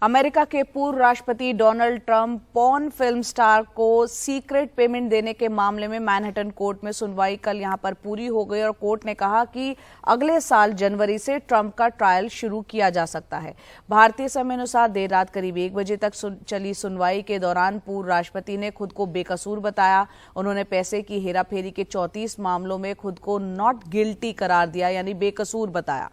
America के पूर्व राष्ट्रपति Donald Trump porn film star को सीक्रेट पेमेंट देने के मामले में मैनहट्टन कोर्ट में सुनवाई कल यहां पर पूरी हो गई और कोर्ट ने कहा कि अगले साल जनवरी से ट्रंप का ट्रायल शुरू किया जा सकता है। भारतीय समय अनुसार देर रात करीब 1 बजे तक चली सुनवाई के दौरान पूर्व राष्ट्रपति ने खुद को बेकसूर बताया। उन्होंने पैसे की हेराफेरी के 34 मामलों में खुद को नॉट गिल्टी करार दिया, यानी बेकसूर बताया।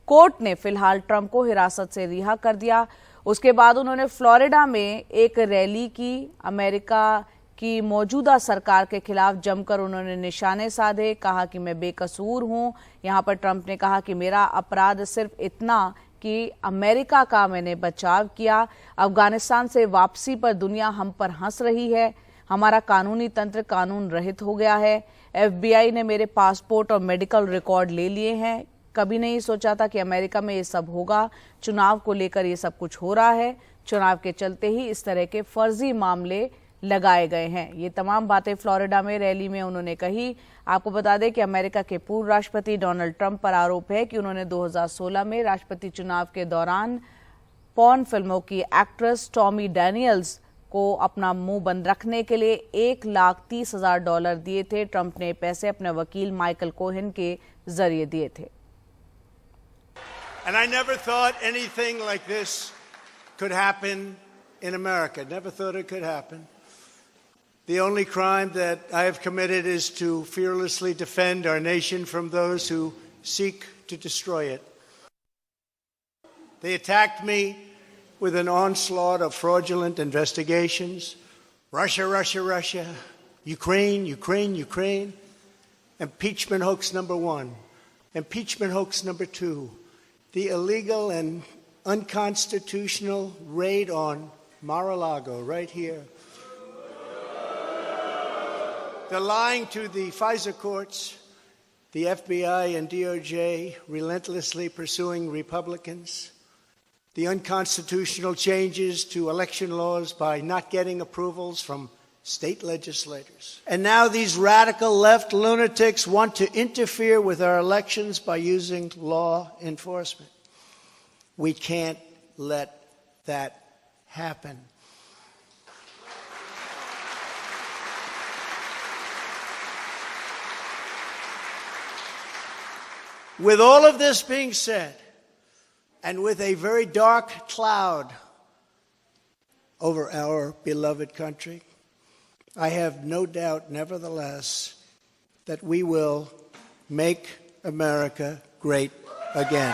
कोर्ट ने फिलहाल ट्रंप को हिरासत से रिहा कर दिया। उसके बाद उन्होंने फ्लोरिडा में एक रैली की। अमेरिका की मौजूदा सरकार के खिलाफ जमकर उन्होंने निशाने साधे, कहा कि मैं बेकसूर हूं। यहां पर ट्रंप ने कहा कि मेरा अपराध सिर्फ इतना कि अमेरिका का मैंने बचाव किया। अफगानिस्तान से वापसी पर दुनिया हम पर हंस रही है। हमारा कानूनी तंत्र कानून रहित हो गया है। FBI ने मेरे पासपोर्ट और मेडिकल रिकॉर्ड ले लिए हैं। कभी नहीं सोचा था कि अमेरिका में ये सब होगा। चुनाव को लेकर ये सब कुछ हो रहा है। चुनाव के चलते ही इस तरह के फर्जी मामले लगाए गए हैं। ये तमाम बातें फ्लोरिडा में रैली में उन्होंने कही। आपको बता दें कि अमेरिका के पूर्व राष्ट्रपति डोनाल्ड ट्रंप पर आरोप है कि उन्होंने 2016 में राष्ट्रपति चुनाव के दौरान पॉर्न फिल्मों की एक्ट्रेस स्टॉर्मी डैनियल्स को अपना मुंह बंद रखने के लिए $1,30,000 दिए थे। ट्रंप ने पैसे अपने वकील माइकल कोहेन के जरिए दिए थे। And I never thought anything like this could happen in America. Never thought it could happen. The only crime that I have committed is to fearlessly defend our nation from those who seek to destroy it. They attacked me with an onslaught of fraudulent investigations. Russia, Russia, Russia. Ukraine, Ukraine, Ukraine. Impeachment hoax number 1. Impeachment hoax number 2. The illegal and unconstitutional raid on Mar-a-Lago, right here. They're lying to the FISA courts, the FBI and DOJ relentlessly pursuing Republicans, the unconstitutional changes to election laws by not getting approvals from state legislators. And now these radical left lunatics want to interfere with our elections by using law enforcement. We can't let that happen. With all of this being said, and with a very dark cloud over our beloved country, I have no doubt, nevertheless, that we will make America great again.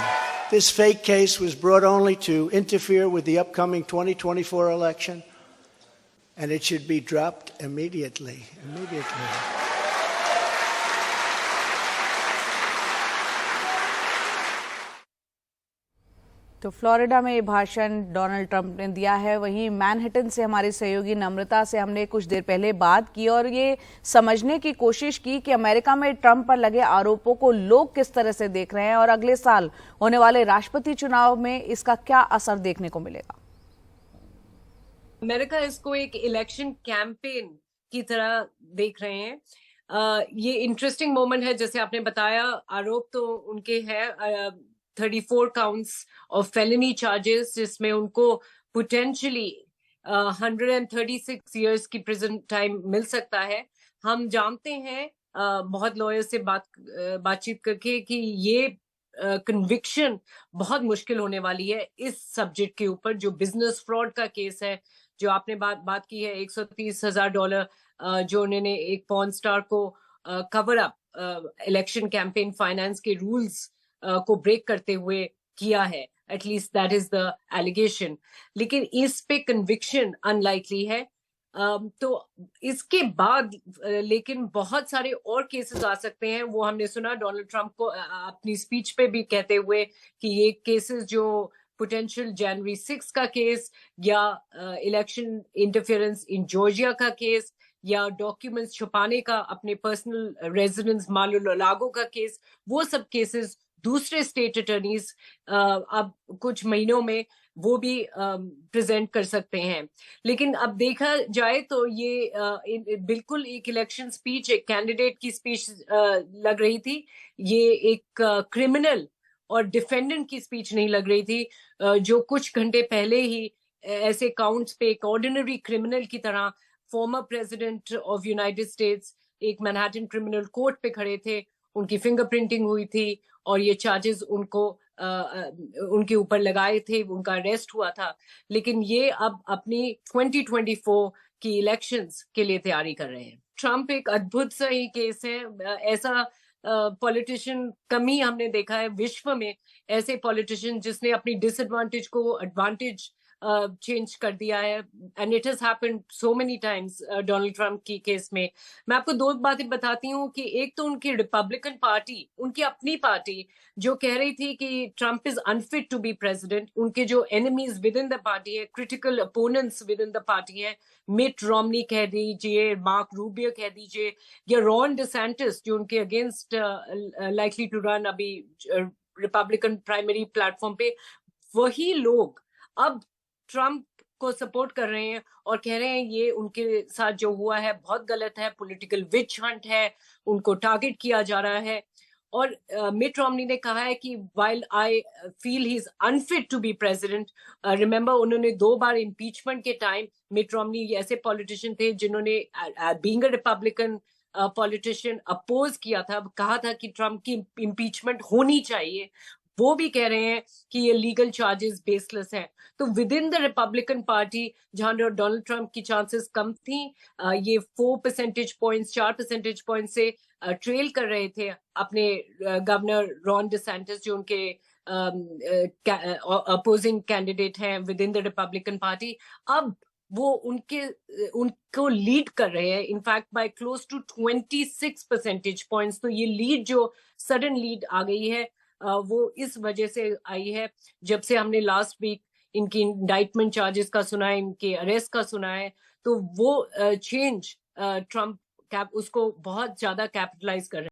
This fake case was brought only to interfere with the upcoming 2024 election, and it should be dropped immediately. तो Florida में ये भाषण Donald Trump ने दिया है। वहीं Manhattan से हमारी सहयोगी नम्रता से हमने कुछ देर पहले बात की और ये समझने की कोशिश की कि अमेरिका में ट्रंप पर लगे आरोपों को लोग किस तरह से देख रहे हैं और अगले साल होने वाले राष्ट्रपति चुनाव में इसका क्या असर देखने को मिलेगा। अमेरिका इसको एक इलेक्शन कैंपेन की तरह देख रहे हैं। ये इंटरेस्टिंग मोमेंट है, जैसे आपने बताया। आरोप तो उनके हैं 34 काउंट्स ऑफ फेलिनी चार्जेस, जिसमें उनको पोटेंशियली 136 इयर्स की प्रिजन टाइम मिल सकता है। हम जानते हैं बहुत लॉयर से बातचीत करके कि ये कन्विक्शन बहुत मुश्किल होने वाली है इस सब्जेक्ट के ऊपर, जो बिजनेस फ्रॉड का केस है, जो आपने बात की है। $130,000 जो उन्होंने एक पॉर्न स्टार को cover up election campaign finance के रूल्स को ब्रेक करते हुए किया है। At least that is the allegation, लेकिन इस पे कन्विक्शन अनलाइकली है। तो इसके बाद लेकिन बहुत सारे और केसेस आ सकते हैं। वो हमने सुना डोनाल्ड ट्रंप को अपनी स्पीच पे भी कहते हुए कि ये केसेस जो पोटेंशियल जनवरी 6 का केस या इलेक्शन इंटरफेरेंस इन जॉर्जिया का केस या डॉक्यूमेंट्स छुपाने का अपने पर्सनल रेजिडेंस मार-आ-लागो का केस, वो सब केसेस दूसरे स्टेट अटर्नीज अब कुछ महीनों में वो भी प्रेजेंट कर सकते हैं। लेकिन अब देखा जाए तो ये बिल्कुल एक इलेक्शन स्पीच, एक कैंडिडेट की स्पीच लग रही थी। ये एक क्रिमिनल और डिफेंडेंट की स्पीच नहीं लग रही थी, जो कुछ घंटे पहले ही ऐसे काउंट्स पे एक ऑर्डिनरी क्रिमिनल की तरह former president of United states एक मैनहट्टन क्रिमिनल कोर्ट पे खड़े थे, उनकी फिंगरप्रिंटिंग हुई थी और ये चार्जेस उनको उनके ऊपर लगाए थे, उनका अरेस्ट हुआ था। लेकिन ये अब अपनी 2024 की इलेक्शंस के लिए तैयारी कर रहे हैं। ट्रम्प एक अद्भुत सा ही केस है, ऐसा पॉलिटिशियन कम ही हमने देखा है विश्व में, ऐसे पॉलिटिशियन जिसने अपनी डिसएडवांटेज को एडवांटेज चेंज कर दिया है, and it has happened so many times Donald Trump की केस में। मैं आपको दो बातें बताती हूँ कि एक तो उनकी रिपब्लिकन पार्टी, उनकी अपनी पार्टी जो कह रही थी कि Trump is unfit to be president, उनके जो enemies within the party है, critical opponents within the party है, मिट रोमनी कह दीजिए, मार्क रूबियो कह दीजिए, या रॉन डिसेंटिस जो उनके अगेंस्ट लाइकली टू रन अभी रिपब्लिकन प्राइमरी प्लेटफॉर्म पे, वही लोग अब ट्रम्प को सपोर्ट कर रहे हैं और कह रहे हैं ये उनके साथ जो हुआ है बहुत गलत है, पॉलिटिकल विच हंट है, उनको टारगेट किया जा रहा है। और मिट रोमनी ने कहा है कि while I feel he is unfit to be president, remember उन्होंने 2 बार इम्पीचमेंट के टाइम, मिट रोमनी ऐसे पॉलिटिशियन थे जिन्होंने being a Republican politician oppose किया था, कहा था कि ट्रम्प की इम्पीचमेंट होनी चाहिए। वो भी कह रहे हैं कि ये लीगल चार्जेस बेसलेस हैं। तो within the Republican party जहां डोनाल्ड ट्रम्प की चांसेस कम थी, ये 4 परसेंटेज पॉइंट्स 4 परसेंटेज पॉइंट से ट्रेल कर रहे थे अपने गवर्नर रॉन डिसेंटिस जो उनके अपोजिंग कैंडिडेट हैं within the Republican party. अब वो उनको लीड कर रहे हैं, in fact by close to 26 percentage points. तो ये लीड जो सडन लीड आ गई है वो इस वजह से आई है जब से हमने लास्ट वीक इनकी इंडाइटमेंट चार्जेस का सुना है, इनके अरेस्ट का सुना है। तो वो चेंज ट्रम्प उसको बहुत ज्यादा कैपिटलाइज कर रहे हैं।